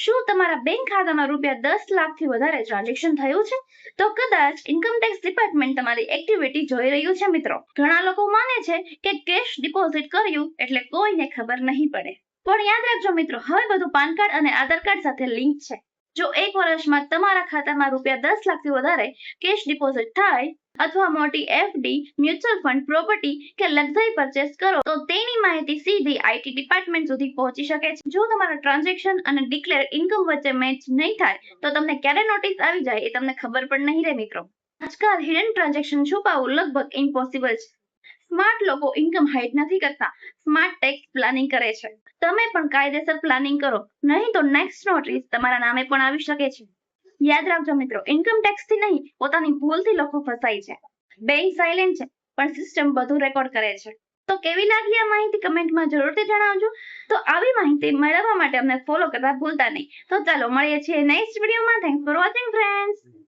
શું તમારા બેંક ખાતામાં ₹10,00,000થી વધારે ટ્રાન્ઝેક્શન થયું છે? તો કદાચ ઇન્કમ ટેક્સ ડિપાર્ટમેન્ટ તમારી એક્ટિવિટી જોઈ રહ્યું છે મિત્રો. ઘણા લોકો માને છે કે કેશ ડિપોઝિટ કર્યું એટલે કોઈને ખબર નહીં પડે. પણ યાદ રાખજો મિત્રો, હવે બધું પાન કાર્ડ અને આધાર કાર્ડ સાથે લિંક છે. જો 1 વર્ષમાં તમારા ખાતામાં ₹10,00,000થી વધારે કેશ ડિપોઝિટ થાય અથવા મોટી એફડી, મ્યુચ્યુઅલ ફંડ, પ્રોપર્ટી કે લક્ઝરી પરચેસ કરો તો તેની માહિતી સીધી આઈટી ડિપાર્ટમેન્ટ સુધી પહોંચી શકે છે. જો તમારા ટ્રાન્ઝેક્શન અને ડિક્લેર ઇન્કમ વચ્ચે મેચ નહીં થાય તો તમને ક્યારે નોટિસ આવી જાય એ તમને ખબર પણ નહીં રહે મિત્રો. આજકાલ હિડન ટ્રાન્ઝેક્શન છુપાવવું લગભગ ઇમ્પોસિબલ છે. સ્માર્ટ લોકો ઇન્કમ હાઇડ નથી કરતા, સ્માર્ટ ટેક્સ પ્લાનિંગ કરે છે. તમે પણ કાયદેસર પ્લાનિંગ કરો, નહીં તો નેક્સ્ટ નોટિસ તમારા નામે પણ આવી શકે છે. યાદ રાખજો મિત્રો, ઇન્કમ ટેક્સથી નહીં, પોતાની ભૂલથી લોકો ફસાય છે. બેંક સાયલેન્ટ છે પણ સિસ્ટમ બધું રેકોર્ડ કરે છે. તો કેવી લાગી આ માહિતી કમેન્ટમાં જરૂરથી જણાવજો. તો આવી માહિતી મેળવવા માટે અમને ફોલો કરવા ભૂલતા નહીં. તો ચાલો મળીએ છીએ નેક્સ્ટ વિડીયોમાં. Thanks for watching friends.